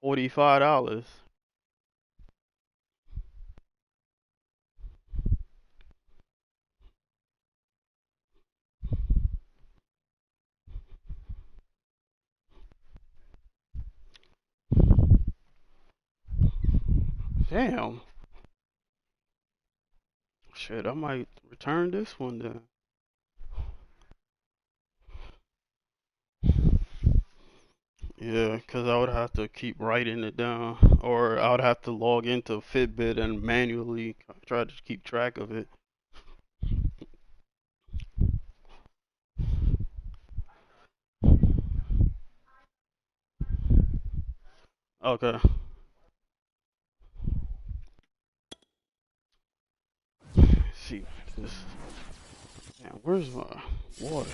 $45. Damn. Shit, I might return this one then. Yeah, 'cause I would have to keep writing it down, or I would have to log into Fitbit and manually try to keep track of it. Okay. Let's see this. Man, where's my water?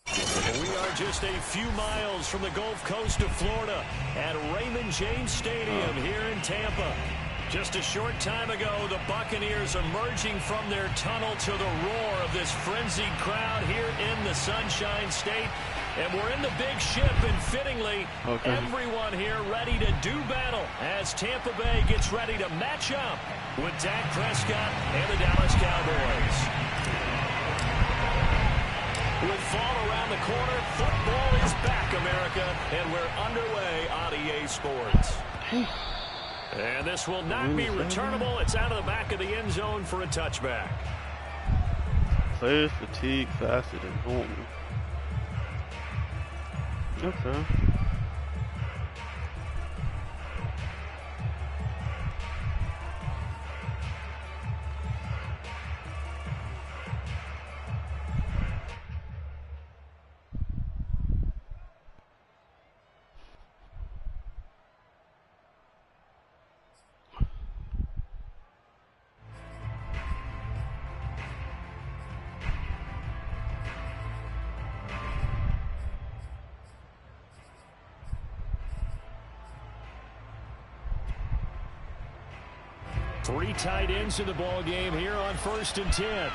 We are just a few miles from the Gulf Coast of Florida at Raymond James Stadium here in Tampa. Just a short time ago, the Buccaneers emerging from their tunnel to the roar of this frenzied crowd here in the Sunshine State. And we're in the big ship, and fittingly, everyone here ready to do battle as Tampa Bay gets ready to match up with Dak Prescott and the Dallas Cowboys. With fall around the corner, football is back, America, and we're underway on EA Sports. And this will not be returnable. It's out of the back of the end zone for a touchback. Players fatigue faster than normal. Okay. Three tight ends in the ball game here on 1st and 10.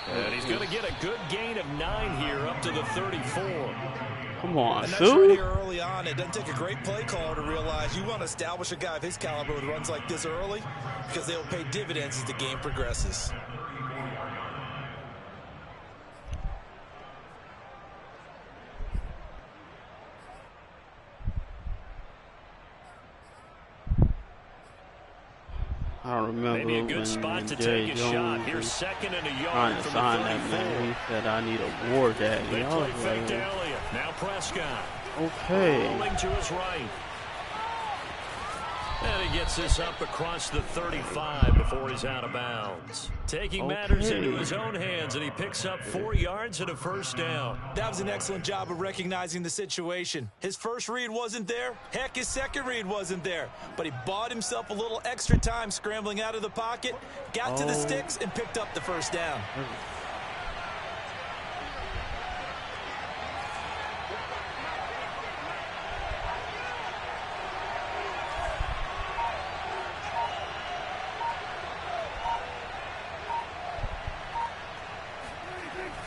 And he's going to get a good gain of 9 here up to the 34. Come on, and that's Sue. right here early on. It doesn't take a great play caller to realize you want to establish a guy of his caliber with runs like this early because they'll pay dividends as the game progresses. I remember maybe a good spot to take a shot. Here's 2nd and a yard from the 34. He said, I need a war daddy. They play fake to Elliott. Now Prescott. Okay. Rolling to his right. And he gets this up across the 35 before he's out of bounds. Taking matters into his own hands, and he picks up 4 yards and a first down. That was an excellent job of recognizing the situation. His first read wasn't there. Heck, his second read wasn't there. But he bought himself a little extra time scrambling out of the pocket, got to the sticks, and picked up the first down.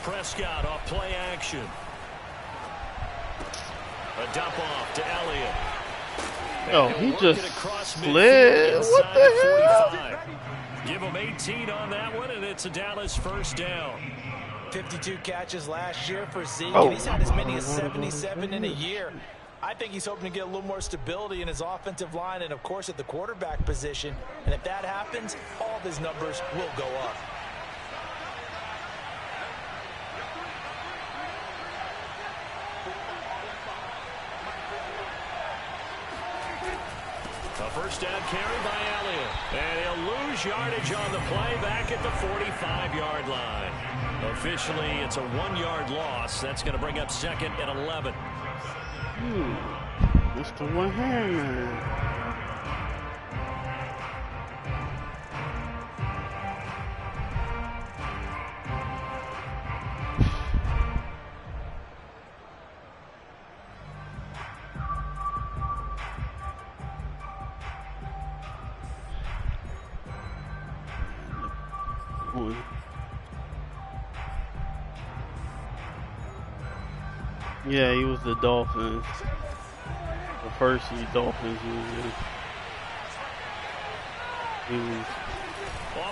Prescott off play action. A dump off to Elliott. Oh, he just slid. What the hell? Give him 18 on that one, and it's a Dallas first down. 52 catches last year for Zeke, and he's had as many as 77 in a year. I think he's hoping to get a little more stability in his offensive line and, of course, at the quarterback position. And if that happens, all of his numbers will go up. A first down carry by Elliott. And he'll lose yardage on the play back at the 45-yard line. Officially, it's a 1-yard loss. That's going to bring up 2nd and 11. Mr. One-Hand Man. one. Yeah, he was the Dolphins. The first of the Dolphins he was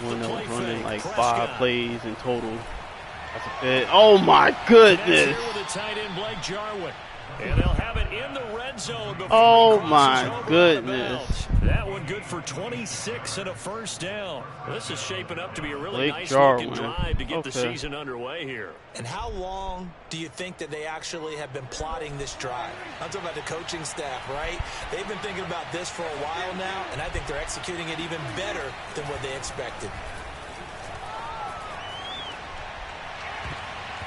one that was running like 5 plays in total. That's a fit. Oh my goodness! And they'll have it in the red zone before oh my goodness! That one good for 26 and a first down. This is shaping up to be a really Blake nice Jarwin. looking drive to get the season underway here. And how long do you think that they actually have been plotting this drive? I'm talking about the coaching staff, right? They've been thinking about this for a while now, and I think they're executing it even better than what they expected.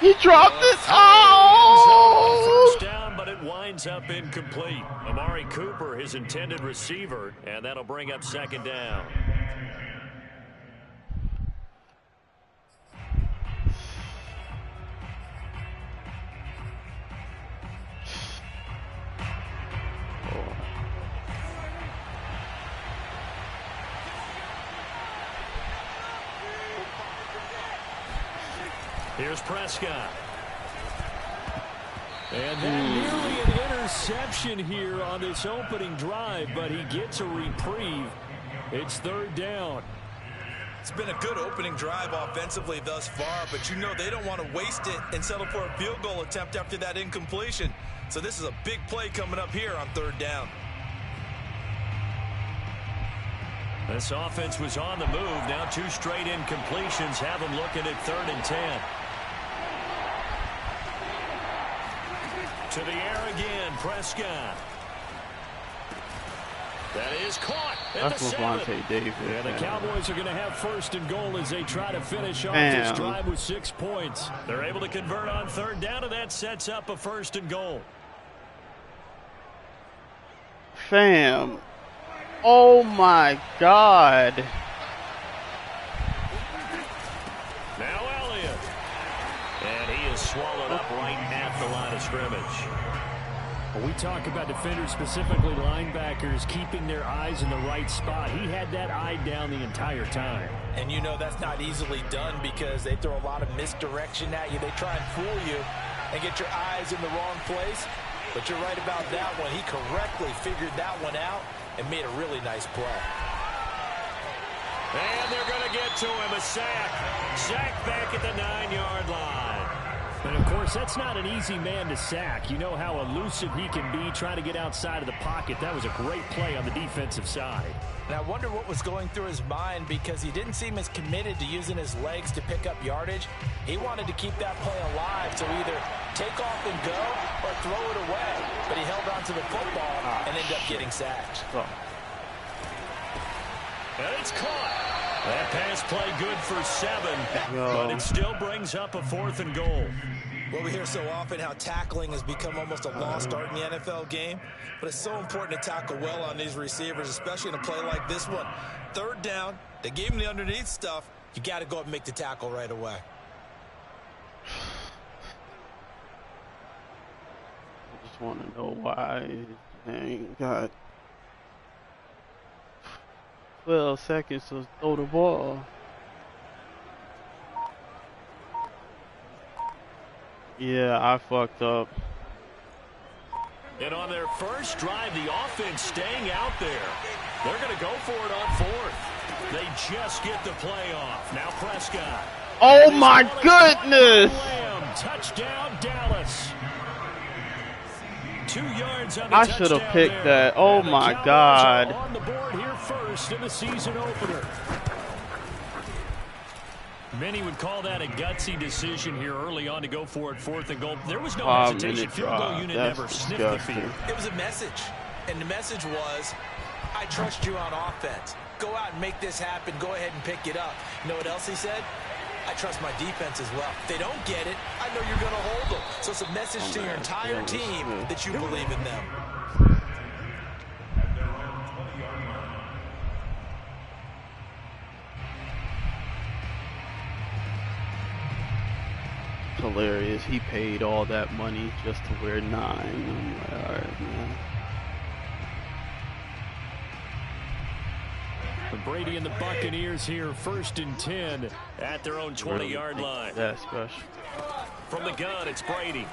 He dropped it. Oh! First down, but it winds up incomplete. Amari Cooper, his intended receiver, and that'll bring up second down. Here's Prescott. And then nearly an interception here on this opening drive, but he gets a reprieve. It's third down. It's been a good opening drive offensively thus far, but you know they don't want to waste it and settle for a field goal attempt after that incompletion. So this is a big play coming up here on third down. This offense was on the move. Now 2 straight incompletions have them looking at 3rd and 10. To the air again, Prescott. That is caught at That's the 7. Levante David. And the Cowboys are going to have 1st and goal as they try to finish off this drive with 6 points. They're able to convert on 3rd down, and that sets up a 1st and goal. Fam. Oh my God. Now Elliott. And he is swallowed up right at the line of scrimmage. When we talk about defenders, specifically linebackers, keeping their eyes in the right spot, he had that eye down the entire time. And you know that's not easily done because they throw a lot of misdirection at you. They try and fool you and get your eyes in the wrong place. But you're right about that one. He correctly figured that one out and made a really nice play. And they're going to get to him. A sack. Sack back at the 9-yard line. And, of course, that's not an easy man to sack. You know how elusive he can be trying to get outside of the pocket. That was a great play on the defensive side. And I wonder what was going through his mind because he didn't seem as committed to using his legs to pick up yardage. He wanted to keep that play alive to either take off and go or throw it away. But he held on to the football and ended up getting sacked. And it's caught. That pass play good for 7, but it still brings up a 4th and goal. Well, we hear so often how tackling has become almost a lost art in the NFL game, but it's so important to tackle well on these receivers, especially in a play like this one. 3rd down, they gave him the underneath stuff. You got to go up and make the tackle right away. I just want to know why they got 12 seconds to throw the ball. Yeah, I fucked up. And on their first drive, the offense staying out there. They're going to go for it on 4th. They just get the play off. Now Prescott. Oh my goodness! Touchdown, Dallas. 2 yards on the I should have picked that. Oh my God. On the board here first in the season opener. Many would call that a gutsy decision here early on to go for it 4th and goal. There was no hesitation. Field goal unit never sniffed the field. It was a message, and the message was, I trust you on offense. Go out and make this happen. Go ahead and pick it up. You know what else he said? I trust my defense as well. If they don't get it, I know you're going to hold them. So it's a message to your entire team that you believe in them. Hilarious. He paid all that money just to wear 9. I'm like, alright, man. Brady and the Buccaneers here, 1st and 10 at their own 20-yard line. That's special. From the gun, it's Brady.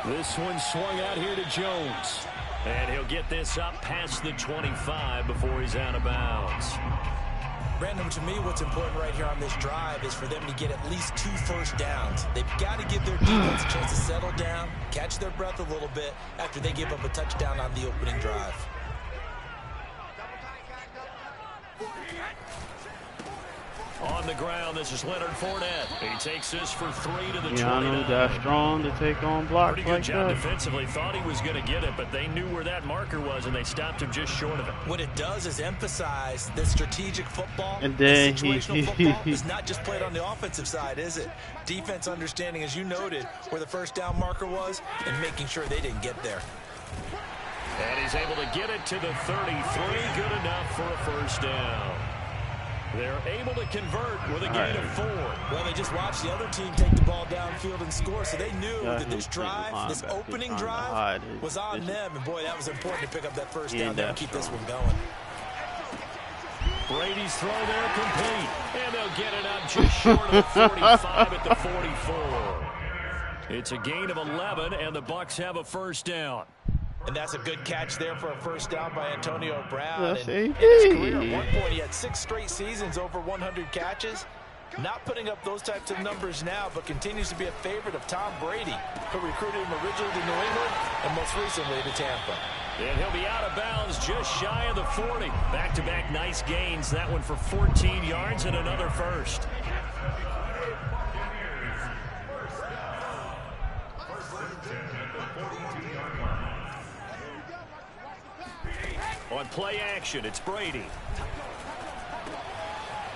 This one swung out here to Jones. And he'll get this up past the 25 before he's out of bounds. Brandon, to me, what's important right here on this drive is for them to get at least 2 first downs. They've got to give their defense a chance to settle down, catch their breath a little bit after they give up a touchdown on the opening drive. On the ground, this is Leonard Fournette. He takes this for 3 to the 29. Keanu that strong to take on blocks Pretty good like job that. Defensively. Thought he was going to get it, but they knew where that marker was, and they stopped him just short of it. What it does is emphasize that strategic football, And then situational football is not just played on the offensive side, is it? Defense understanding, as you noted, where the first down marker was and making sure they didn't get there. And he's able to get it to the 33. Good enough for a first down. They're able to convert with a gain of 4. Well, they just watched the other team take the ball downfield and score, so they knew that this drive, this opening drive, was on them. And, boy, that was important to pick up that first down there and keep this one going. Brady's throw there complete. And they'll get it up just short of the 45 at the 44. It's a gain of 11, and the Bucs have a first down. And that's a good catch there for a first down by Antonio Brown. That's and AP. in his career, at one point, he had 6 straight seasons over 100 catches. Not putting up those types of numbers now, but continues to be a favorite of Tom Brady, who recruited him originally to New England and most recently to Tampa. And he'll be out of bounds just shy of the 40. Back-to-back nice gains. That one for 14 yards and another first. On play action, it's Brady.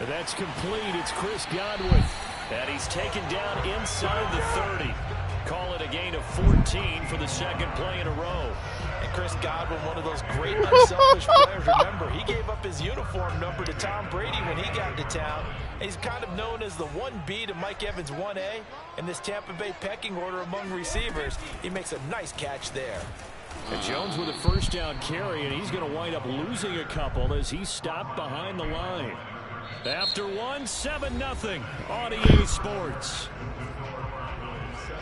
That's complete. It's Chris Godwin. And he's taken down inside the 30. Call it a gain of 14 for the second play in a row. And Chris Godwin, one of those great unselfish players. Remember, he gave up his uniform number to Tom Brady when he got to town. And he's kind of known as the 1B to Mike Evans 1A in this Tampa Bay pecking order among receivers. He makes a nice catch there. And Jones with a first down carry, and he's going to wind up losing a couple as he stopped behind the line. After 7-0 on EA Sports.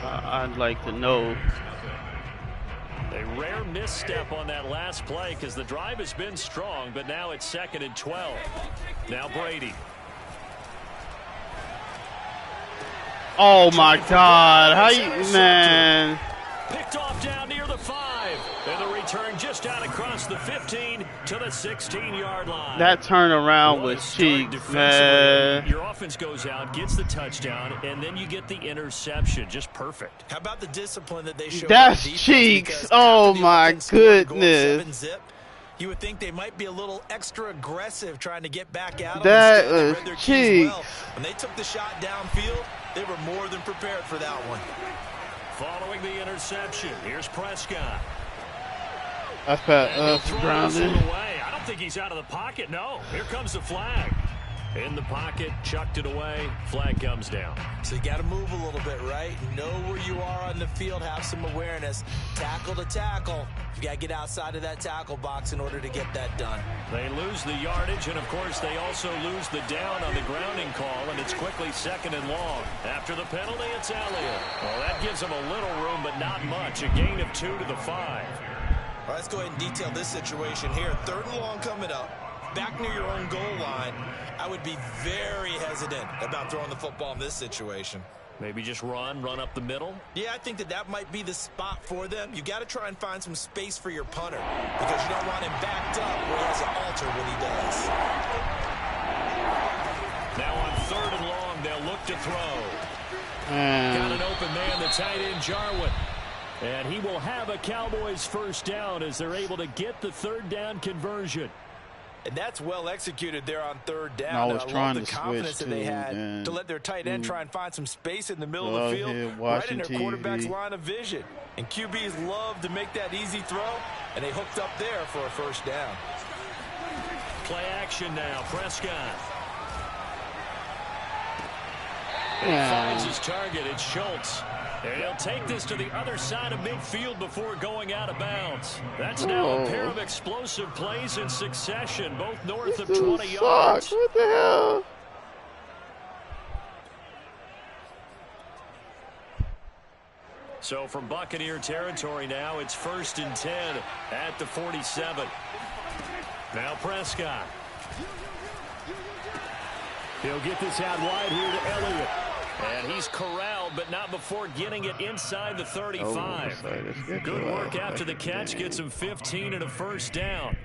I'd like to know. A rare misstep on that last play because the drive has been strong, but now it's 2nd and 12. Now Brady. Oh my God! How you, man? Picked off down near the 5. And the return just out across the 15 to the 16-yard line. That turnaround was cheeks, man. Your offense goes out, gets the touchdown, and then you get the interception. Just perfect. How about the discipline that they showed? That's cheeks. Oh my goodness. You would think they might be a little extra aggressive trying to get back out. That was cheeks. When they took the shot downfield, they were more than prepared for that one. Following the interception, here's Prescott. That's grounded. I don't think he's out of the pocket. No, here comes the flag. In the pocket, chucked it away. Flag comes down. So you got to move a little bit, right? Know where you are on the field. Have some awareness. Tackle to tackle. You got to get outside of that tackle box in order to get that done. They lose the yardage, and, of course, they also lose the down on the grounding call, and it's quickly 2nd and long. After the penalty, it's Elliott. Well, that gives them a little room, but not much. A gain of 2 to the 5. All right, let's go ahead and detail this situation here. 3rd and long coming up. Back near your own goal line. I would be very hesitant about throwing the football in this situation. Maybe just run up the middle? Yeah, I think that might be the spot for them. You got to try and find some space for your punter because you don't want him backed up where he has to alter what he does. Now on 3rd and long, they'll look to throw. Got an open man, the tight end, Jarwin. And he will have a Cowboys first down as they're able to get the 3rd down conversion. And that's well executed there on 3rd down. I was trying the to confidence switch that they too, had to let their tight end try and find some space in the middle of the field, right in their quarterback's line of vision. And QBs love to make that easy throw, and they hooked up there for a first down. Play action now, Prescott. He finds his target, it's Schultz. And he'll take this to the other side of midfield before going out of bounds. That's now a pair of explosive plays in succession, both north of 20 yards. What the hell? So from Buccaneer territory now, it's 1st and 10 at the 47. Now Prescott. He'll get this out wide here to Elliott. And he's corralled, but not before getting it inside the 35. Good work after the catch. Gets him 15 and a first down.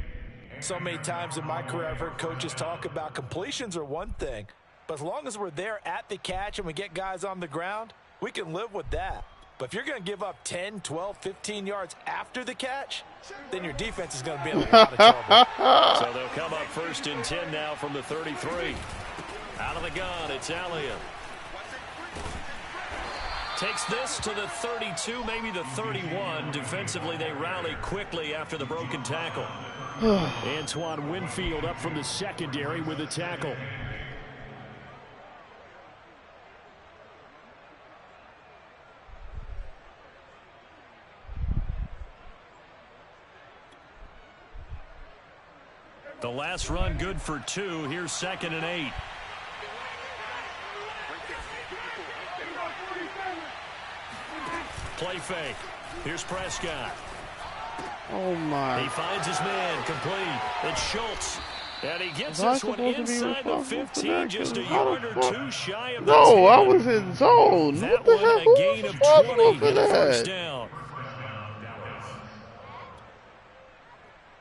So many times in my career, I've heard coaches talk about completions are one thing. But as long as we're there at the catch and we get guys on the ground, we can live with that. But if you're going to give up 10, 12, 15 yards after the catch, then your defense is going to be in a lot of trouble. So they'll come up 1st and 10 now from the 33. Out of the gun, it's Elliott. Takes this to the 32, maybe the 31. Defensively, they rally quickly after the broken tackle. Antoine Winfield up from the secondary with the tackle. The last run good for 2. Here's 2nd and 8. Play fake. Here's Prescott. Oh, my. He finds his man complete. It's Schultz. And he gets this one inside the 15, just a yard or 2 shy of the 10. No, I was in zone. That what the one hell? a gain of 20 and a first down.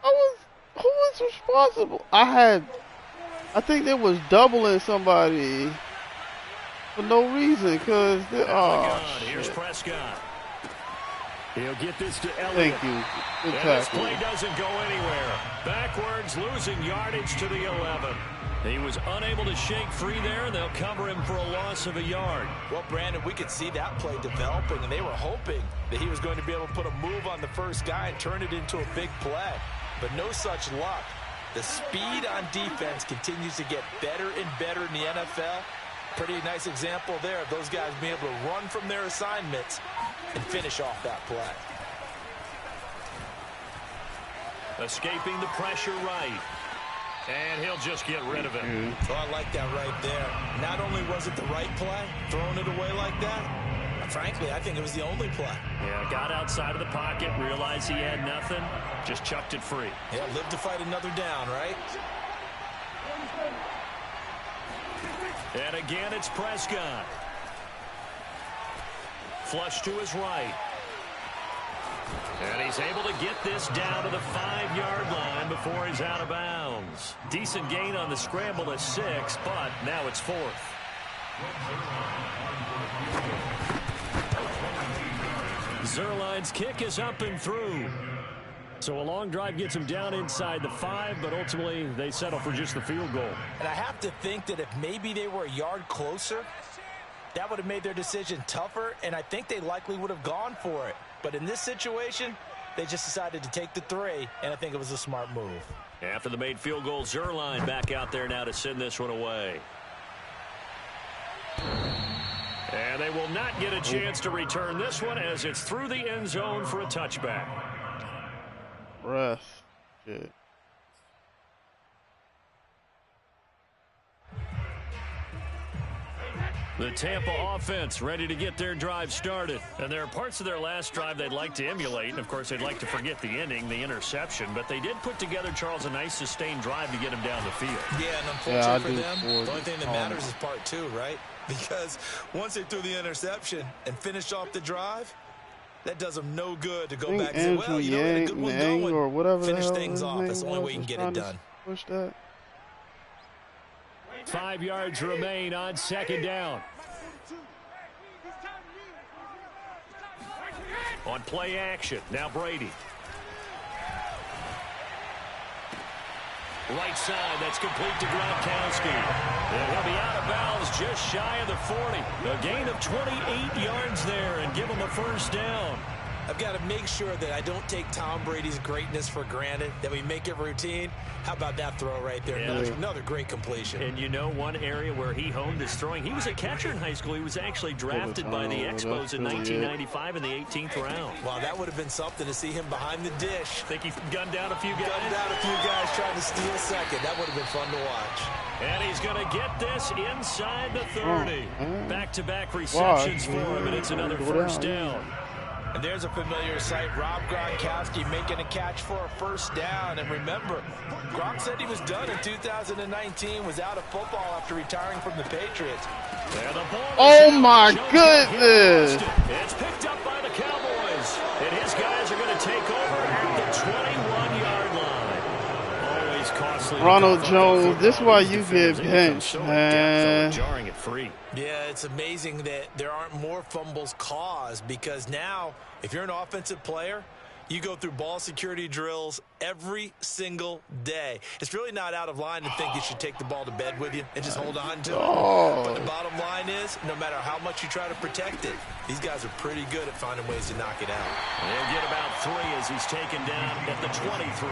Who was responsible? I think they was doubling somebody for no reason, because Here's Prescott. He'll get this to Elliott. Thank you. Good And this play doesn't go anywhere. Backwards, losing yardage to the 11. He was unable to shake free there, and they'll cover him for a loss of a yard. Well, Brandon, we could see that play developing, and they were hoping that he was going to be able to put a move on the first guy and turn it into a big play. But no such luck. The speed on defense continues to get better and better in the NFL. Pretty nice example there of those guys being able to run from their assignments and finish off that play. Escaping the pressure right. And he'll just get rid of it. Oh, I like that right there. Not only was it the right play, throwing it away like that, frankly, I think it was the only play. Yeah, got outside of the pocket, realized he had nothing, just chucked it free. Yeah, live to fight another down, right? And again, it's Prescott. Flush to his right. And he's able to get this down to the 5-yard line before he's out of bounds. Decent gain on the scramble to 6, but now it's 4th. Zerline's kick is up and through. So a long drive gets him down inside the 5, but ultimately they settle for just the field goal. And I have to think that if maybe they were a yard closer, that would have made their decision tougher, and I think they likely would have gone for it. But in this situation, they just decided to take the 3, and I think it was a smart move. After the made field goal, Zerline back out there now to send this one away. And they will not get a chance to return this one as it's through the end zone for a touchback. Ref. Shit. The Tampa offense ready to get their drive started. And there are parts of their last drive they'd like to emulate. And, of course, they'd like to forget the inning, the interception. But they did put together, Charles, a nice sustained drive to get him down the field. Yeah, and unfortunately for them, the only thing that matters is part 2, right? Because once they threw the interception and finished off the drive, that does them no good to go back and say, well, you know, we had a good one going, or whatever finish things off. That's the only way you can get it done. Push that. 5 yards remain on 2nd down. On play action, now Brady. Right side, that's complete to Gronkowski. And he'll be out of bounds just shy of the 40. A gain of 28 yards there and give him a first down. I've got to make sure that I don't take Tom Brady's greatness for granted, that we make it routine. How about that throw right there? Yeah. Another great completion. And you know one area where he honed his throwing? He was a catcher in high school. He was actually drafted by the Expos in 1995 in the 18th round. Wow, that would have been something to see him behind the dish. Think he gunned down a few guys? Gunned down a few guys trying to steal second. That would have been fun to watch. And he's going to get this inside the 30. Back-to-back receptions for him, and it's another first down. And there's a familiar sight. Rob Gronkowski making a catch for a first down. And remember, Gronk said he was done in 2019, was out of football after retiring from the Patriots. Oh, my goodness. It's picked up by the Cowboys. And his guys are going to take over at the 21-yard line. Always costly. Ronald Jones, this is why you get benched, man. Jarring it free. Yeah, it's amazing that there aren't more fumbles caused, because now, if you're an offensive player, you go through ball security drills every single day. It's really not out of line to think you should take the ball to bed with you and just hold on to it. But the bottom line is, no matter how much you try to protect it, these guys are pretty good at finding ways to knock it out. They'll get about 3 as he's taken down at the 23.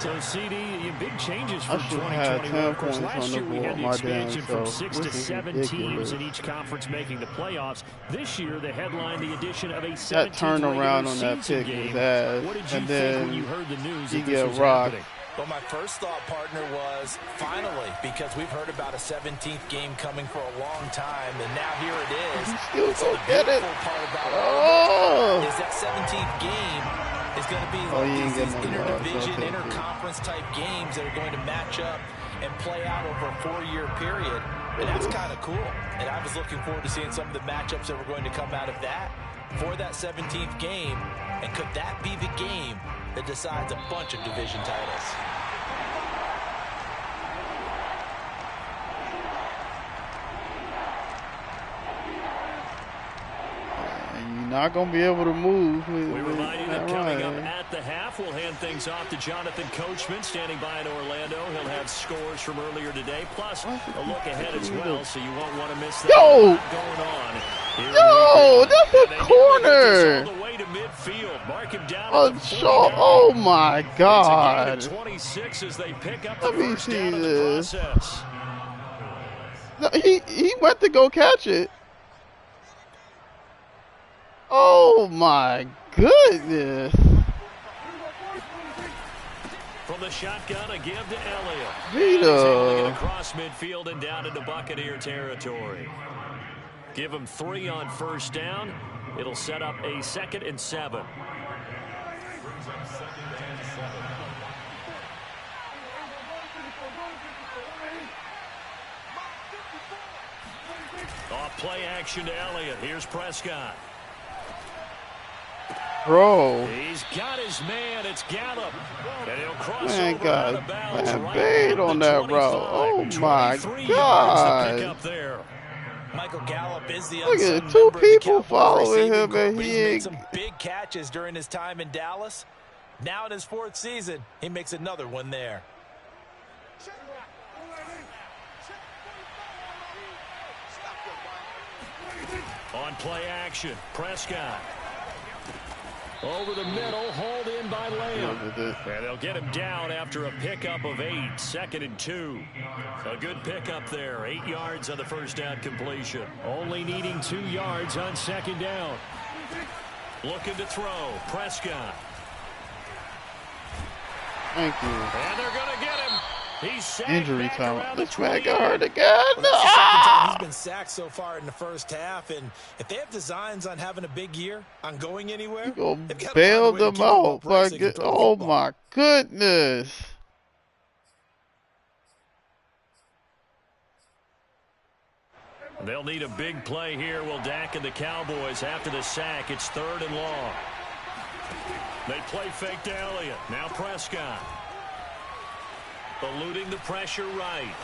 So, CD, big changes for 2021. Of course, last year we had the expansion from 6 to 7 teams in each conference making the playoffs. This year, they headlined the addition of a 17th turnaround on that pick was ass. What did you think when you heard the news that this was rocked. happening? Well, my first thought, partner, was finally, because we've heard about a 17th game coming for a long time, and now here it is. So the beautiful part about it is that 17th game is going to be like these interdivision, interconference type games that are going to match up and play out over a 4-year period. And that's kind of cool. And I was looking forward to seeing some of the matchups that were going to come out of that for that 17th game. And could that be the game that decides a bunch of division titles? Not going to be able to move. We remind you that coming up at the half, we'll hand things off to Jonathan Coachman, standing by in Orlando. He'll have scores from earlier today, plus a look ahead as well, so you won't want to miss that. Going on. Yo, that's a corner. All the way to midfield. Mark him down. Oh my God. It's a gain of 26 as they pick up the Let me first see down in the this. process. No, he went to go catch it. Oh my goodness. From the shotgun, a give to Elliott. He's able to get across midfield and down into Buccaneer territory. Give him 3 on first down. It'll set up a 2nd and 7. Off play action to Elliott. Here's Prescott. Bro. He's got his man. It's Gallup. And he'll cross Man, over God, out of bounds man, bait on that route. Oh my God. Michael Gallup is the Look at unsung 2 member of the people Cowboys following receiving him, corps, and but he he's made ain't. some big catches during his time in Dallas. Now in his 4th season, he makes another one there. On play action, Prescott. Over the middle, hauled in by Lamb. And they'll get him down after a pickup of 8, 2nd and 2. A good pickup there, 8 yards on the first down completion. Only needing 2 yards on 2nd down. Looking to throw, Prescott. Thank you. And they're going to get him. He's sacked Injury back time. around the This man 28. got hurt again. Well, that's the second time he's been sacked so far in the first half, and if they have designs on having a big year, on going anywhere, Go they've got to bail find a way to them keep him out. upright so he can throw the Oh football. my goodness. They'll need a big play here. Will Dak and the Cowboys after the sack. It's 3rd and long. They play fake to Elliott. Now Prescott. Eluding the pressure right.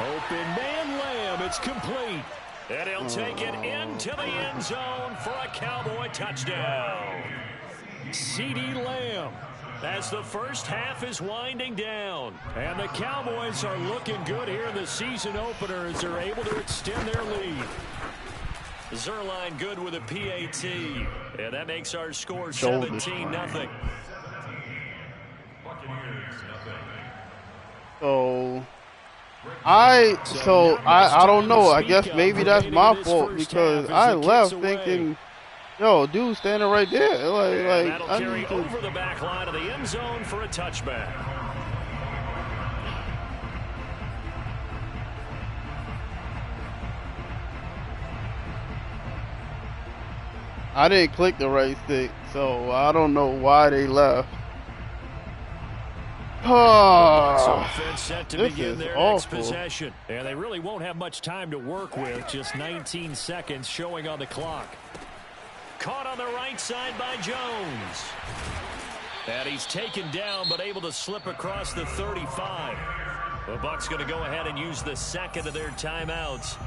Open man Lamb. It's complete. And he'll take it into the end zone for a Cowboy touchdown. CeeDee Lamb. As the first half is winding down. And the Cowboys are looking good here in the season opener as they're able to extend their lead. Zerline good with a PAT. And that makes our score 17-0. So I don't know. I guess maybe that's my fault because I left thinking, yo, dude standing right there. Like that'll carry over the back line of the end zone for a touchback. I didn't click the right stick, so I don't know why they left. Offense set to This begin is their next awful. possession. And they really won't have much time to work with. Just 19 seconds showing on the clock. Caught on the right side by Jones. And he's taken down, but able to slip across the 35. The Bucs going to go ahead and use the second of their timeouts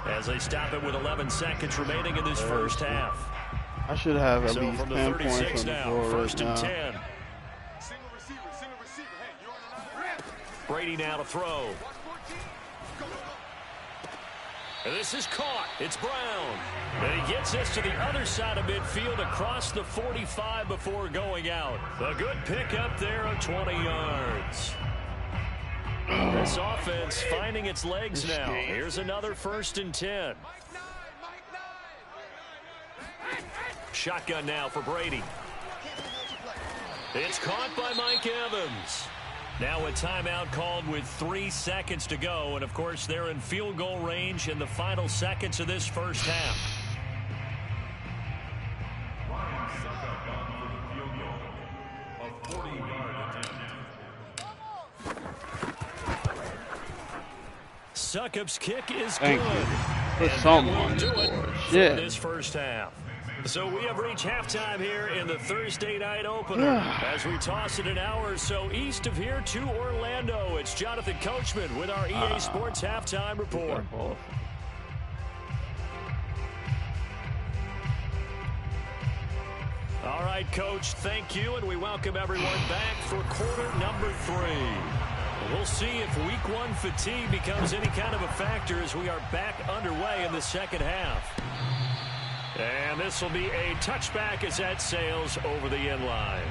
as they stop it with 11 seconds remaining in this first half. I should have at So least from the 10 36 points on the now, board first right and now. 10. Brady now to throw. And this is caught. It's Brown. And he gets this to the other side of midfield across the 45 before going out. A good pickup there of 20 yards. This offense finding its legs now. Here's another first and 10. Shotgun now for Brady. It's caught by Mike Evans. Now a timeout called with 3 seconds to go. And, of course, they're in field goal range in the final seconds of this first half. Succop's kick is good. Put something on the board. Shit. This first half. So we have reached halftime here in the Thursday night opener. As we toss it an hour or so east of here to Orlando, it's Jonathan Coachman with our EA Sports halftime report. All right, Coach, thank you, and we welcome everyone back for quarter number 3. We'll see if week 1 fatigue becomes any kind of a factor as we are back underway in the second half. And this will be a touchback as that sails over the end line.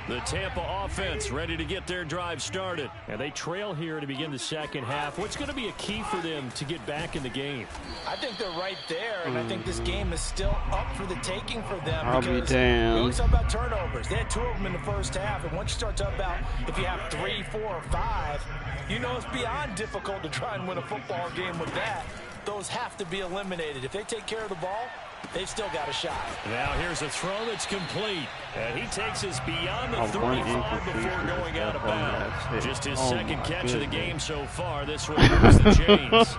The Tampa offense ready to get their drive started. And they trail here to begin the second half. What's going to be a key for them to get back in the game? I think they're right there, and I think this game is still up for the taking for them. I'll be because damned. we always talk about turnovers. They had 2 of them in the first half, and once you start talking about if you have 3, 4, or 5, you know it's beyond difficult to try and win a football game with that. Those have to be eliminated. If they take care of the ball, they've still got a shot. Now here's a throw that's complete. And he takes us beyond the 35 before going out of bounds. Just his second catch of the game so far. This one moves the chains.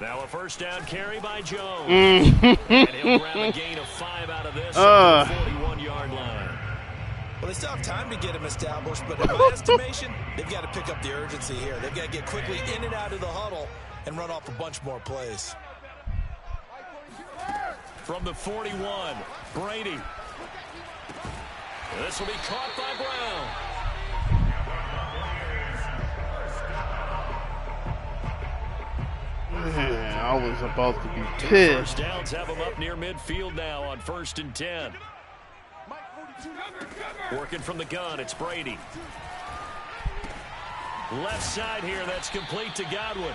Now a first down carry by Jones. And he'll grab a gain of 5 out of this on the 41-yard line. Well, they still have time to get him established, but in my estimation, they've got to pick up the urgency here. They've got to get quickly in and out of the huddle and run off a bunch more plays. From the 41, Brady. This will be caught by Brown. Man, I was about to be First pissed. downs have him up near midfield now on 1st and 10. Working from the gun, it's Brady. Left side here, that's complete to Godwin.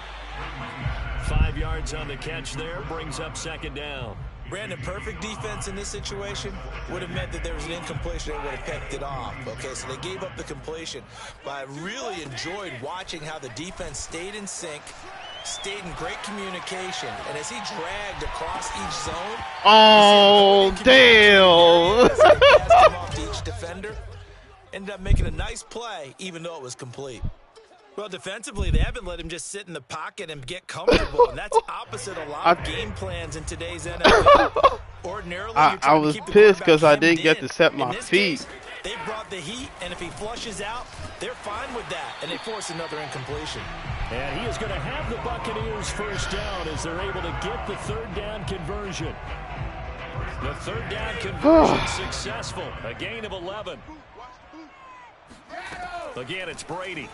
5 yards on the catch there, brings up second down. Brandon, perfect defense in this situation would have meant that there was an incompletion that would have picked it off. Okay, so they gave up the completion. But I really enjoyed watching how the defense stayed in sync, stayed in great communication, and as he dragged across each zone, Oh, damn. come off to each defender, ended up making a nice play, even though it was complete. Well, defensively, they haven't let him just sit in the pocket and get comfortable, and that's opposite a lot of game plans in today's NFL. Ordinarily, I was pissed because I didn't get to set my feet. They brought the heat, and if he flushes out, they're fine with that, and they force another incompletion. And he is going to have the Buccaneers first down as they're able to get the third down conversion. The third down conversion successful. A gain of 11. Again, it's Brady.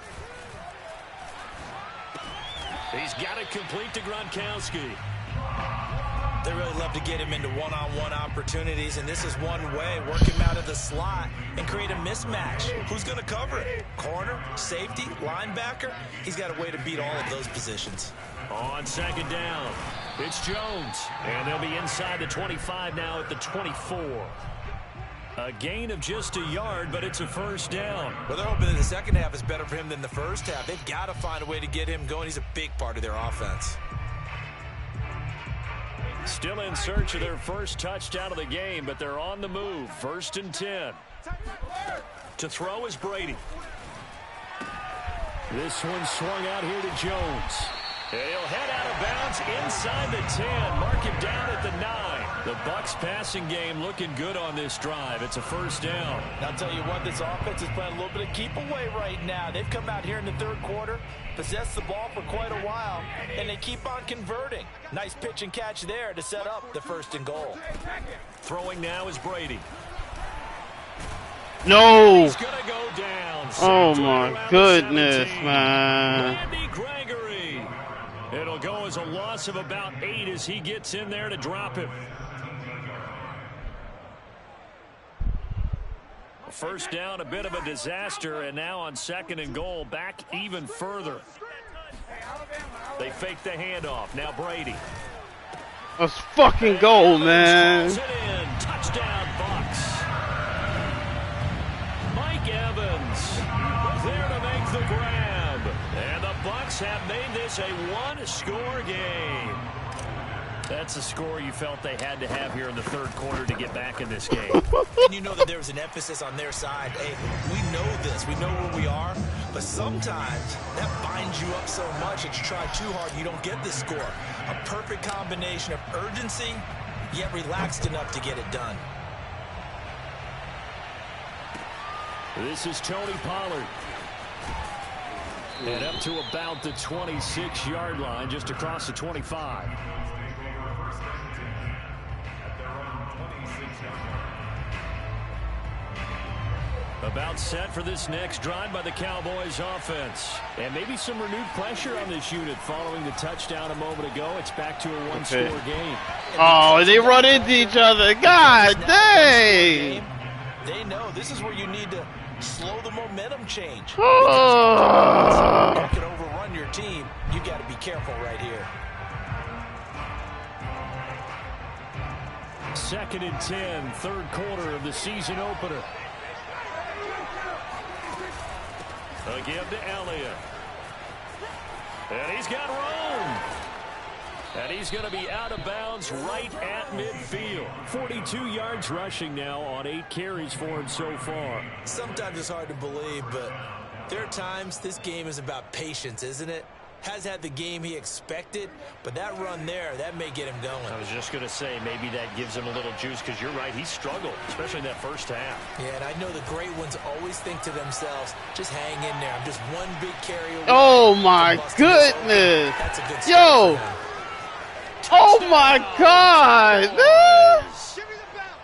He's got it complete to Gronkowski. They really love to get him into one-on-one opportunities, and this is one way. Work him out of the slot and create a mismatch. Who's going to cover it? Corner, safety, linebacker? He's got a way to beat all of those positions. On second down, it's Jones. And they'll be inside the 25 now at the 24. A gain of just a yard, but it's a first down. Well, they're hoping that the second half is better for him than the first half. They've got to find a way to get him going. He's a big part of their offense. Still in search of their first touchdown of the game, but they're on the move. 1st and 10. To throw is Brady. This one swung out here to Jones. And he'll head out of bounds inside the 10. Mark him down at the 9. The Bucs passing game looking good on this drive. It's a first down. I'll tell you what, this offense is playing a little bit of keep away right now. They've come out here in the third quarter, possessed the ball for quite a while, and they keep on converting. Nice pitch and catch there to set up the 1st and goal. Throwing now is Brady. No! He's going to go down. Oh my goodness, man. Randy Gregory. It'll go as a loss of about 8 as he gets in there to drop him. First down, a bit of a disaster, and now on 2nd and goal, back even further. They fake the handoff. Now Brady. Let's fucking go, man. Touchdown, Bucs. Mike Evans there to make the grab. And the Bucs have made this a one-score game. That's a score you felt they had to have here in the third quarter to get back in this game. And you know that there was an emphasis on their side. Hey, we know this. We know where we are. But sometimes that binds you up so much that you try too hard, you don't get this score. A perfect combination of urgency, yet relaxed enough to get it done. This is Tony Pollard. And up to about the 26-yard line, just across the 25. About set for this next drive by the Cowboys offense. And maybe some renewed pressure on this unit following the touchdown a moment ago. It's back to a one-score game. Oh, they run into each other. God dang! They know this is where you need to slow the momentum change. You can overrun your team. You got to be careful right here. 2nd and 10, third quarter of the season opener. A give to Elliott. And he's got room. And he's going to be out of bounds right at midfield. 42 yards rushing now on 8 carries for him so far. Sometimes it's hard to believe, but there are times this game is about patience, isn't it? Has had the game he expected, but that run there, that may get him going. I was just going to say, maybe that gives him a little juice, because you're right, he struggled, especially in that first half. Yeah, and I know the great ones always think to themselves, just hang in there. I'm just one big carry away. Oh my goodness. That's a good start. Yo. Oh my God, man.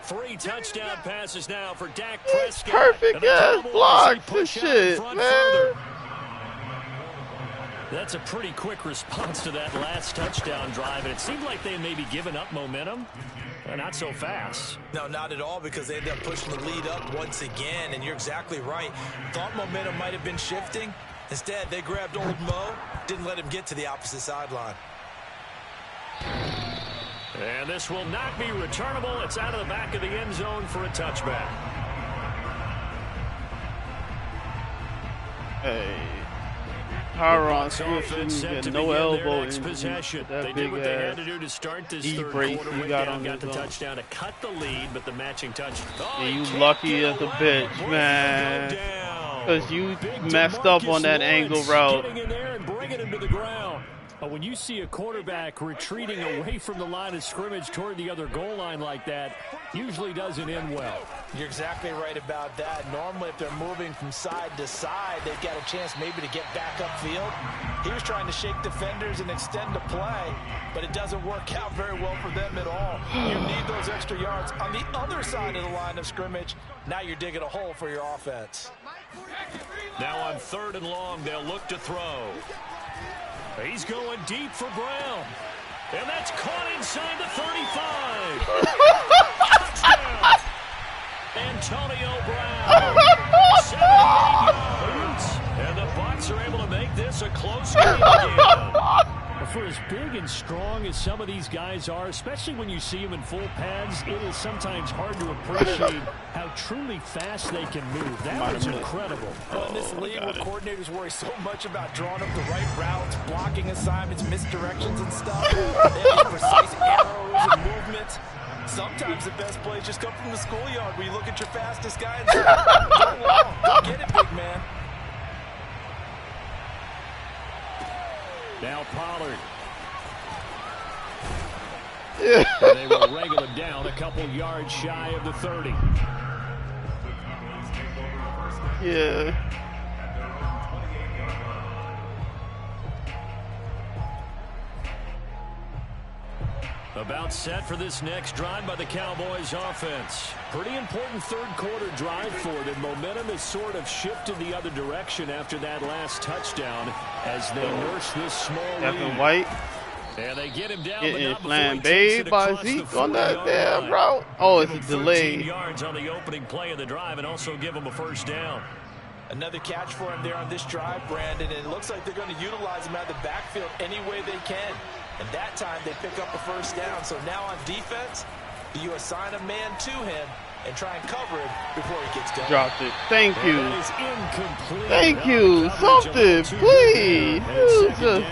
3 touchdown passes now for Dak Prescott. Perfect ass blocks and shit, man. That's a pretty quick response to that last touchdown drive, and it seemed like they may be giving up momentum. Not so fast. No, not at all, because they ended up pushing the lead up once again, and you're exactly right. Thought momentum might have been shifting. Instead, they grabbed old Mo, didn't let him get to the opposite sideline. And this will not be returnable. It's out of the back of the end zone for a touchback. Hey. Tyron Swift and no elbow in possession. that They big did what they had to do to start this third brace quarter. he Went got down, on got the his own. touchdown to cut the lead, but the matching touch. Oh, Yeah, you lucky as a bitch, man. Because you messed up on that angle route. Getting in there and bringing him to the ground. When you see a quarterback retreating away from the line of scrimmage toward the other goal line like that, usually doesn't end well. You're exactly right about that. Normally, if they're moving from side to side, they've got a chance maybe to get back upfield. He was trying to shake defenders and extend the play, but it doesn't work out very well for them at all. You need those extra yards on the other side of the line of scrimmage. Now you're digging a hole for your offense. Now on 3rd and long, they'll look to throw. He's going deep for Brown. And that's caught inside the 35. Touchdown. Antonio Brown. 78 yards. And the Bucs are able to make this a close game again. For as big and strong as some of these guys are, especially when you see them in full pads, it is sometimes hard to appreciate how truly fast they can move. That was incredible. In this league where coordinators worry so much about drawing up the right routes, blocking assignments, misdirections and stuff, they have precise arrows and movements. Sometimes the best plays just come from the schoolyard where you look at your fastest guy and say, go long, go get it, big man. Now Pollard. And they will wrangle him down a couple yards shy of the 30. Yeah. About set for this next drive by the Cowboys offense. Pretty important third quarter drive for them. Momentum has sort of shifted the other direction after that last touchdown as they nurse this small lead. White. And they get him down, Getting flambéed by Zeke on that damn route. Oh, it's a delay. Yards on the opening play of the drive and also give him a first down. Another catch for him there on this drive, Brandon, and it looks like they're going to utilize him out of the backfield any way they can. And that time they pick up a first down. So now on defense, do you assign a man to him and try and cover him before he gets going? Dropped it. Thank you. That is incomplete. Thank you. Something, please. You just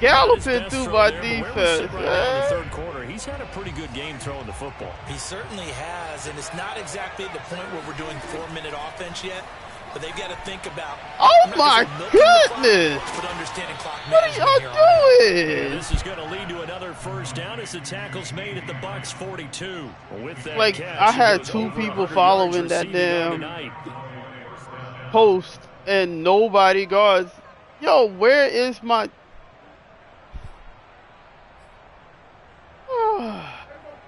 galloping through my defense, man. Third quarter, he's had a pretty good game throwing the football. He certainly has, and it's not exactly the point where we're doing 4-minute offense yet. But they've got to think about. Oh my goodness! But understanding clock what are y'all doing? This is going to lead to another first down as the tackle's made at the Bucs 42. With that like catch, I had 2 people following that damn post, and nobody guards. Yo, where is my?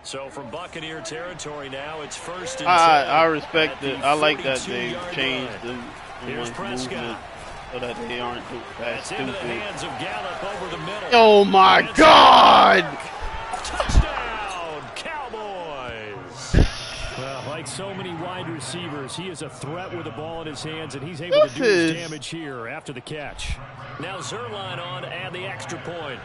So from Buccaneer territory now, it's first and 10. I respect it. I like that they changed the movement so that they aren't that stupid. Over the middle. Oh my God! Touchdown, Cowboys! Well, like so many wide receivers, he is a threat with the ball in his hands, and he's able to do his damage here after the catch. Now Zerline on to add the extra point.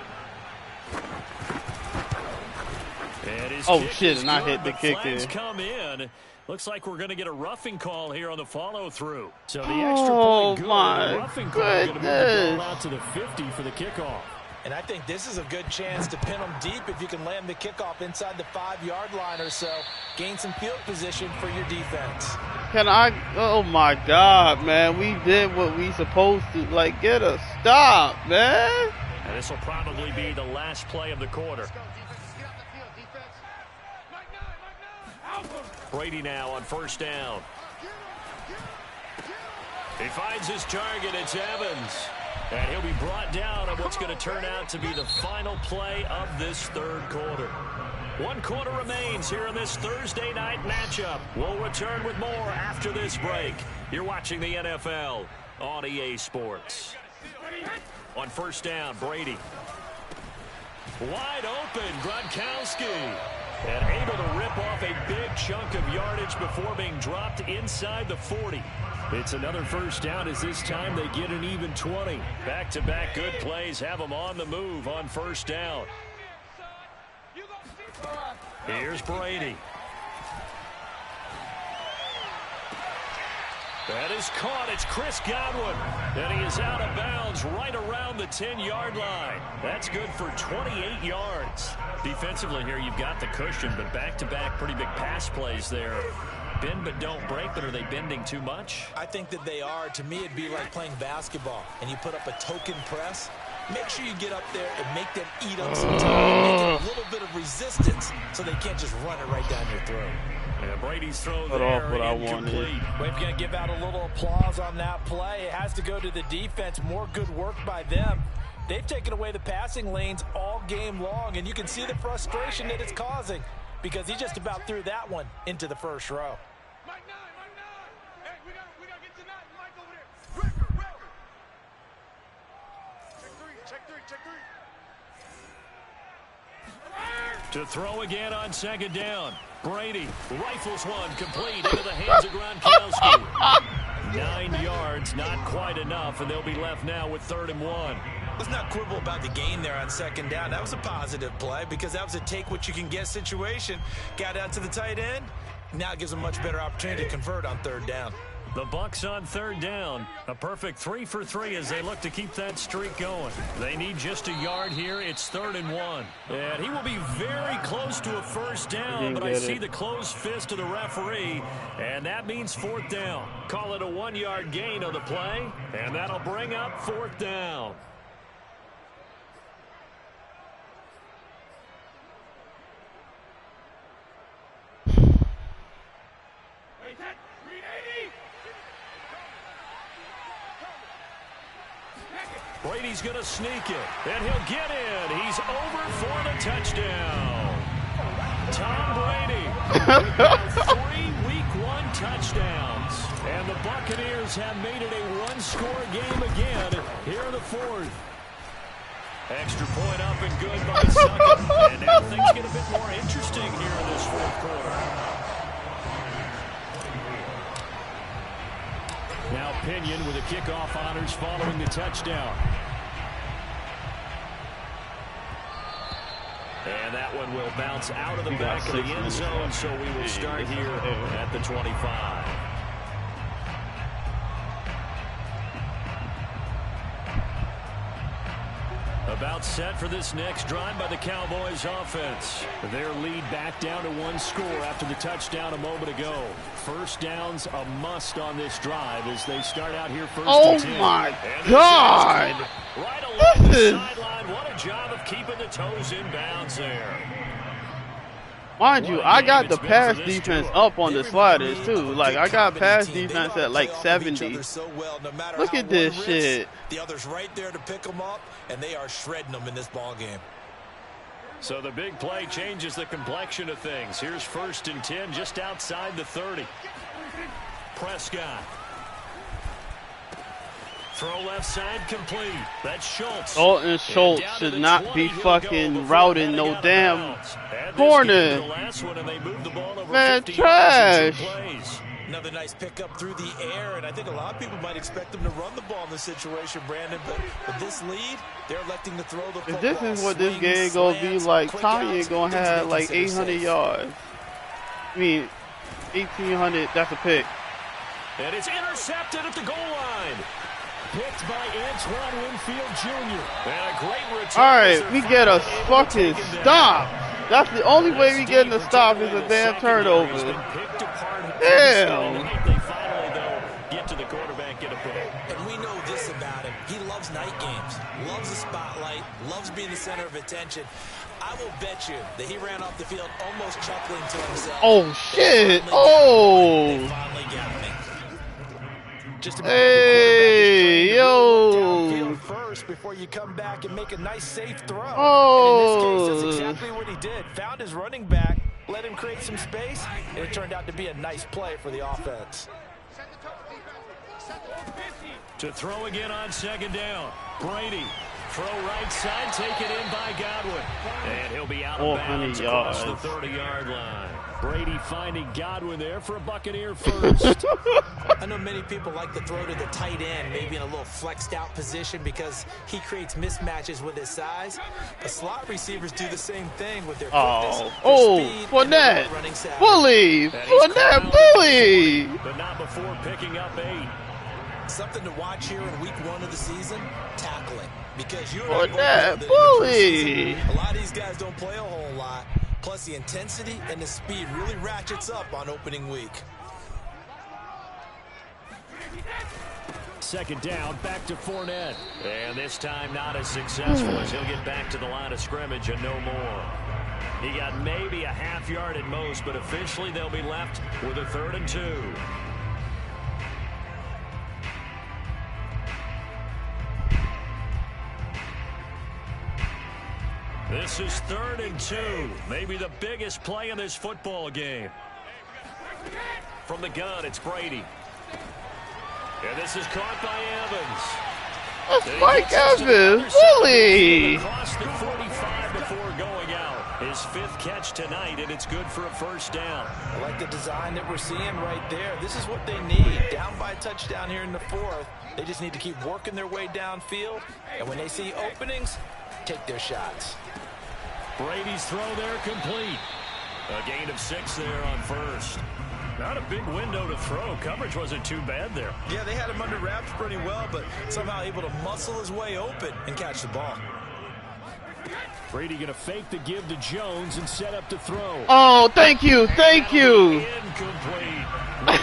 Oh shit, and I hit the kick there. Come in. Looks like we're going to get a roughing call here on the follow-through. So the extra point good. My roughing call going to move the ball out to the 50 for the kickoff. And I think this is a good chance to pin them deep if you can land the kickoff inside the 5-yard line or so. Gain some field position for your defense. Can I? Oh my God, man. We did what we supposed to. Like, get a stop, man. And this will probably be the last play of the quarter. Brady now on first down. He finds his target. It's Evans. And he'll be brought down on what's going to turn out to be the final play of this third quarter. 1 quarter remains here in this Thursday night matchup. We'll return with more after this break. You're watching the NFL on EA Sports. On first down, Brady. Wide open, Gronkowski. And able to rip off a big chunk of yardage before being dropped inside the 40. It's another first down as this time they get an even 20. Back-to-back good plays have them on the move on first down. Here's Brady. That is caught. It's Chris Godwin. And he is out of bounds right around the 10-yard line. That's good for 28 yards. Defensively here, you've got the cushion, but back-to-back pretty big pass plays there. Bend but don't break, but are they bending too much? I think that they are. To me, it'd be like playing basketball, and you put up a token press. Make sure you get up there and make them eat up some time. Make it a little bit of resistance so they can't just run it right down your throat. Yeah, Brady's throw Cut there, off what I incomplete. wanted. We've got to give out a little applause on that play. It has to go to the defense. More good work by them. They've taken away the passing lanes all game long, and you can see the frustration that it's causing because he just about threw that one into the first row. Mike 9. Hey, we got to get to 9. Mike over there. Record. Check three. To throw again on second down. Brady rifles one complete into the hands of Gronkowski. 9 yards, not quite enough, and they'll be left now with 3rd and 1. Let's not quibble about the gain there on second down. That was a positive play because that was a take-what-you-can-get situation. Got out to the tight end. Now it gives them a much better opportunity to convert on 3rd down. The Bucs on 3rd down. A perfect 3 for 3 as they look to keep that streak going. They need just a yard here. It's 3rd and 1. And he will be very close to a first down, but I see the closed fist of the referee, and that means 4th down. Call it a 1-yard gain on the play, and that'll bring up 4th down. Brady's going to sneak it, and he'll get in. He's over for the touchdown. Tom Brady with 3 Week 1 touchdowns. And the Buccaneers have made it a one-score game again here in the 4th. Extra point up and good by Suckin. And now things get a bit more interesting here in this 4th quarter. Now Pinion with the kickoff honors following the touchdown. And that one will bounce out of the back of the end zone, so we will start here at the 25. About set for this next drive by the Cowboys offense. Their lead back down to 1 score after the touchdown a moment ago. First down's a must on this drive as they start out here first and 10. Oh my God! Right along the sideline. What a job of keeping the toes in bounds there. Mind you, I got the pass defense up on the sliders too. Like I got pass defense at like 70. Look at this shit. The other's right there to pick them up, and they are shredding them in this ball game. So the big play changes the complexion of things. Here's 1st and 10 just outside the 30. Prescott. Throw left side complete. That's Schultz. Dalton Schultz should not be fucking routing no damn corner. Man, trash. Another nice pickup through the air, and I think a lot of people might expect them to run the ball in this situation, Brandon, but with this lead, they're electing to throw the football. If this is what this game gonna be like, Tanya gonna have like 800 yards. I mean, 1,800, that's a pick. And it's intercepted at the goal line. Picked by Antoine Winfield Jr. And a great return. All right, we get a fucking stop. That's the only way we get a stop is a damn turnover. Damn. They finally, though, get to the quarterback, get a pick. And we know this about him. He loves night games, loves the spotlight, loves being the center of attention. I will bet you that he ran off the field almost chuckling to himself. Oh, shit. Oh. They finally got me. Just Hey, yo. First before you come back and make a nice safe throw. Oh. And in this case, that's exactly what he did. Found his running back, let him create some space, and it turned out to be a nice play for the offense. To throw again on 2nd down. Brady. Throw right side, take it in by Godwin. And he'll be out of bounds across the 30-yard line. Brady finding Godwin there for a Buccaneer first. I know many people like to throw to the tight end, maybe in a little flexed out position because he creates mismatches with his size. But slot receivers do the same thing with their quickness, their speed, Fournette, bully, Fournette, bully. But not before picking up 8. Something to watch here in week 1 of the season, tackling. Because you're Fournette, bully. A lot of these guys don't play a whole lot. Plus, the intensity and the speed really ratchets up on opening week. Second down, back to Fournette. And this time not as successful as he'll get back to the line of scrimmage and no more. He got maybe a half yard at most, but officially they'll be left with a 3rd and 2. This is 3rd and 2. Maybe the biggest play in this football game. From the gun, it's Brady. And this is caught by Evans. That's Mike Evans, really? Across the 45 before going out. His 5th catch tonight, and it's good for a 1st down. I like the design that we're seeing right there. This is what they need. Down by a touchdown here in the 4th. They just need to keep working their way downfield. And when they see openings, take their shots. Brady's throw there complete. A gain of 6 there on 1st. Not a big window to throw. Coverage wasn't too bad there. Yeah, they had him under wraps pretty well, but somehow able to muscle his way open and catch the ball. Brady going to fake the give to Jones and set up to throw. Oh, thank you, thank you. Incomplete.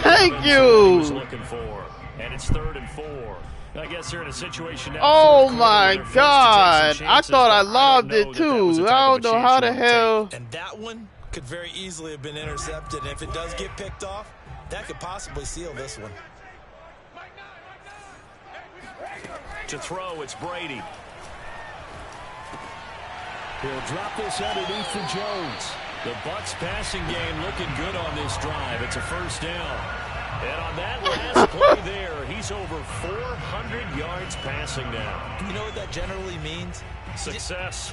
Thank you. Was looking for. And it's 3rd and 4. I guess they're in a situation now. Oh my God! I thought I lobbed it too. I don't know how the hell. And that one could very easily have been intercepted. And if it does get picked off, that could possibly seal this one. To throw, it's Brady. He'll drop this underneath for Jones. The Bucs passing game looking good on this drive. It's a 1st down. And on that last play there, he's over 400 yards passing now. You know what that generally means? Success.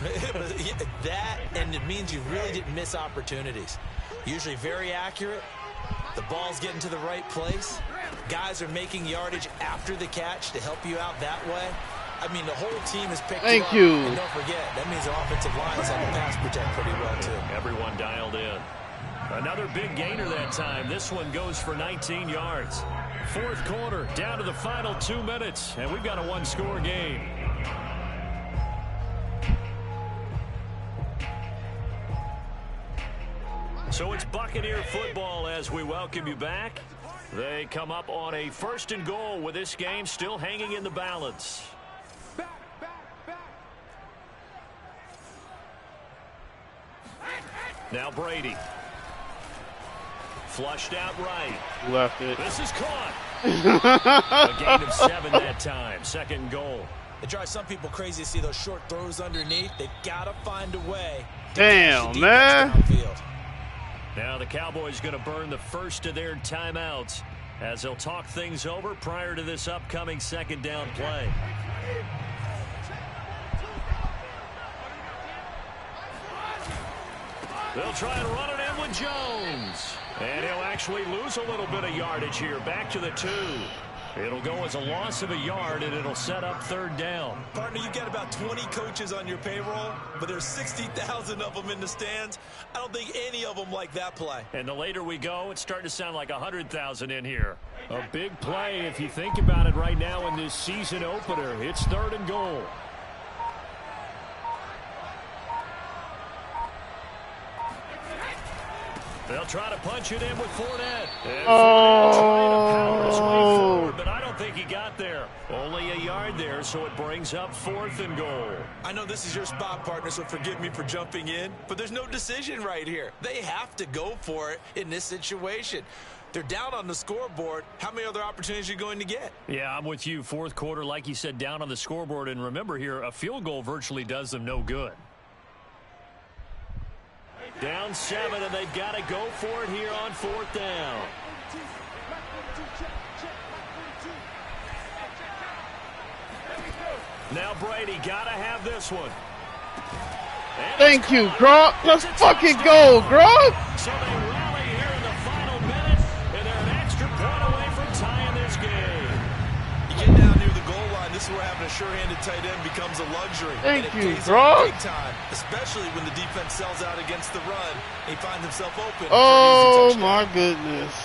That, and it means you really didn't miss opportunities. Usually very accurate. The ball's getting to the right place. Guys are making yardage after the catch to help you out that way. I mean, the whole team is picked Thank up. you. And don't forget, that means the offensive line is having to pass protect pretty well, too. Everyone dialed in. Another big gainer that time. This one goes for 19 yards. 4th quarter, down to the final 2 minutes, and we've got a 1-score game. So it's Buccaneer football as we welcome you back. They come up on a 1st and goal with this game still hanging in the balance. Now Brady. Flushed out right. Left it. This is caught. A gain of 7 that time. 2nd and goal. It drives some people crazy to see those short throws underneath. They've got to find a way to Damn, man. downfield. Now the Cowboys going to burn the first of their timeouts as they'll talk things over prior to this upcoming 2nd down play. They'll try and run it in with Jones. And he'll actually lose a little bit of yardage here. Back to the 2. It'll go as a loss of a yard, and it'll set up 3rd down. Partner, you've got about 20 coaches on your payroll, but there's 60,000 of them in the stands. I don't think any of them like that play. And the later we go, it's starting to sound like 100,000 in here. A big play if you think about it right now in this season opener. It's 3rd and goal. They'll try to punch it in with Fournette. Oh. But I don't think he got there. Only a yard there, so it brings up 4th and goal. I know this is your spot, partner, so forgive me for jumping in, but there's no decision right here. They have to go for it in this situation. They're down on the scoreboard. How many other opportunities are you going to get? Yeah, I'm with you. 4th quarter, like you said, down on the scoreboard. And remember here, a field goal virtually does them no good. Down 7, and they've got to go for it here on 4th down. Now Brady got to have this one. And Thank you, Gronk. Let's fucking go, Gronk. So they rally here in the final minute, and they're an extra point away from tying this game. You get down near the goal line, this is where having a sure-handed tight end becomes a luxury. Thank and it you, pays bro. off big time, especially when the defense sells out against the run. He finds himself open. Oh my goodness.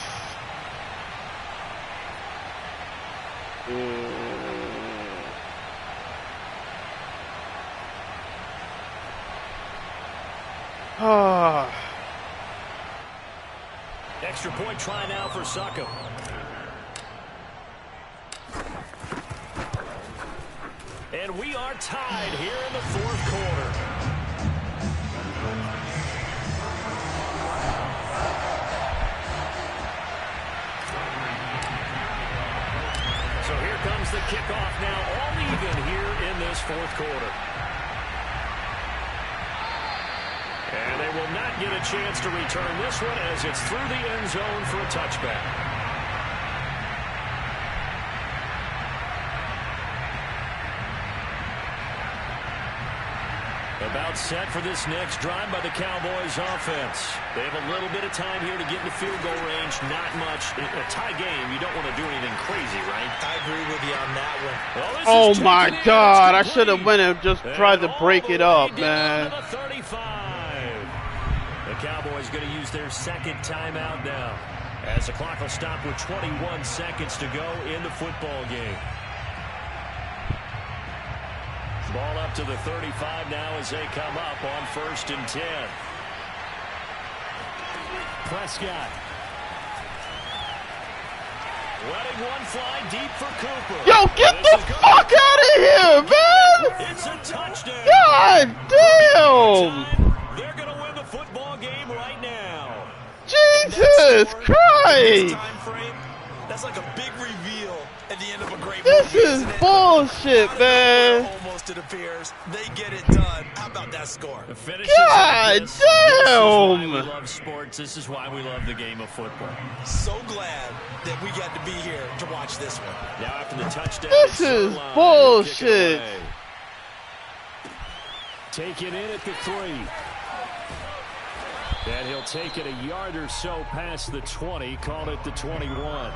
Ah. Extra point try now for Suckham. And we are tied here in the fourth quarter. So here comes the kickoff now, all even here in this fourth quarter. And they will not get a chance to return this one as it's through the end zone for a touchback. About set for this next drive by the Cowboys offense. They have a little bit of time here to get in the field goal range. Not much. In a tie game, you don't want to do anything crazy, right? I agree with you on that one. Oh my God, I should have went and just tried to break it up, man. The 35. The Cowboys going to use their second timeout now, as the clock will stop with 21 seconds to go in the football game. Ball up to the 35 now as they come up on 1st and 10. Prescott. Letting one fly deep for Cooper. Yo, get the fuck out of here, man! It's a touchdown. God damn! They're going to win the football game right now. Jesus Christ! That's like a big reveal at the end of a great This movie, is isn't it? bullshit, man. Almost, it appears. They get it done. How about that score? God damn! This is why we love sports. This is why we love the game of football. So glad that we got to be here to watch this one. Now after the touchdown, This is bullshit. Take it in at the 3. And he'll take it a yard or so past the 20, call it the 21.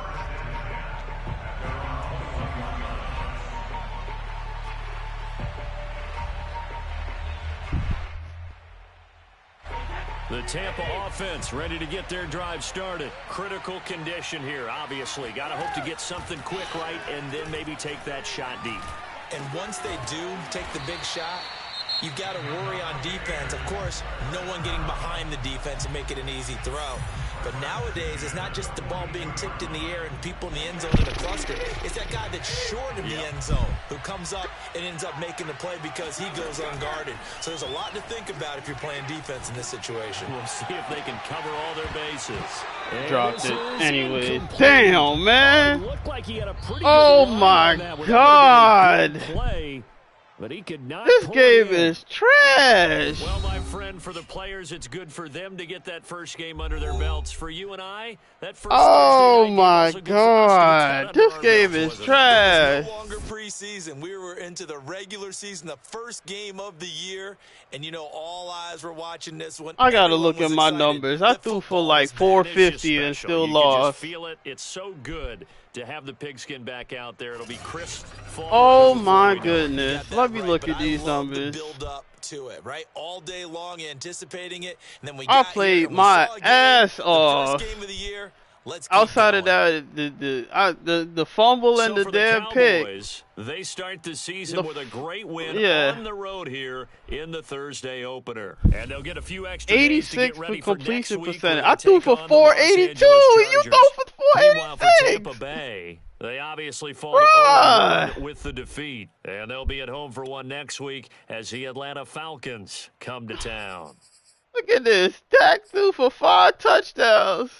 The Tampa offense ready to get their drive started. Critical condition here, obviously. Got to hope to get something quick right and then maybe take that shot deep. And once they do take the big shot, you've got to worry on defense. Of course, no one getting behind the defense and make it an easy throw. But nowadays, it's not just the ball being tipped in the air and people in the end zone in a cluster. It's that guy that's short in the end zone who comes up and ends up making the play because he goes unguarded. So there's a lot to think about if you're playing defense in this situation. We'll see if they can cover all their bases. Dropped it anyway. Damn, man. Looked like he had a pretty Oh good line my on that. God. Play, but he could not This pull game it in. is trash. Well, my friend, for the players, it's good for them to get that first game under their belts. For you and I, that first Oh Thursday night game my also gives us to get God. under This our game belts, is wasn't it? trash. No longer preseason. We were into the regular season, the first game of the year, and you know all eyes were watching this one. I gotta Everyone look was at my excited numbers. I that threw for football like was back. 450 and It's just special. still You can just lost. feel it. It's so good to have the pigskin back out there. It'll be crisp. Oh before my we know it. goodness. Got that Let me right, look but at these I love numbers. the build up to it, right? All day long anticipating it, and then we I got played here and we my saw a game, ass the off. first game of the year. Let's keep Outside of going. that, the fumble and So the for damn the pick. Cowboys, they start the season The with a great win yeah. on the road here in the Thursday opener. And they'll get a few extra days to 86 get ready for for next completion week percentage. when I they threw take for on the Los 482. Angeles You threw Chargers. for Meanwhile, for 486. Tampa Bay, they obviously fall Bruh. to 0-1 with the defeat. And they'll be at home for one next week as the Atlanta Falcons come to town. Look at this. Dak threw for 5 touchdowns.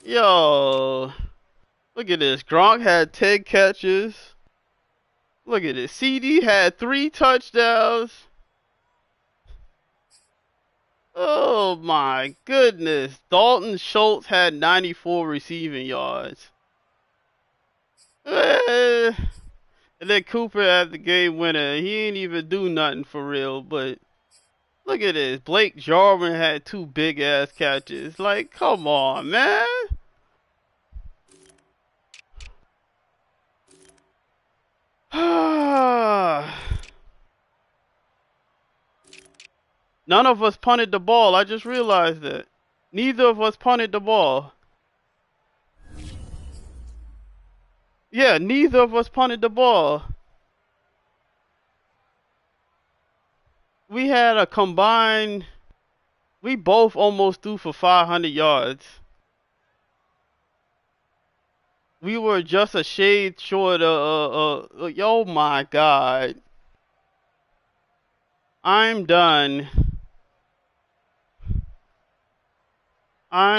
Yo. Look at this. Gronk had 10 catches. Look at this. CD had 3 touchdowns. Oh my goodness. Dalton Schultz had 94 receiving yards. And then Cooper had the game winner. He ain't even do nothing for real, but look at this. Blake Jarwin had 2 big ass catches. Like, come on, man. None of us punted the ball. I just realized that. Neither of us punted the ball. Yeah, neither of us punted the ball. We had a combined... We both almost threw for 500 yards. We were just a shade short of, oh my God. I'm done. I'm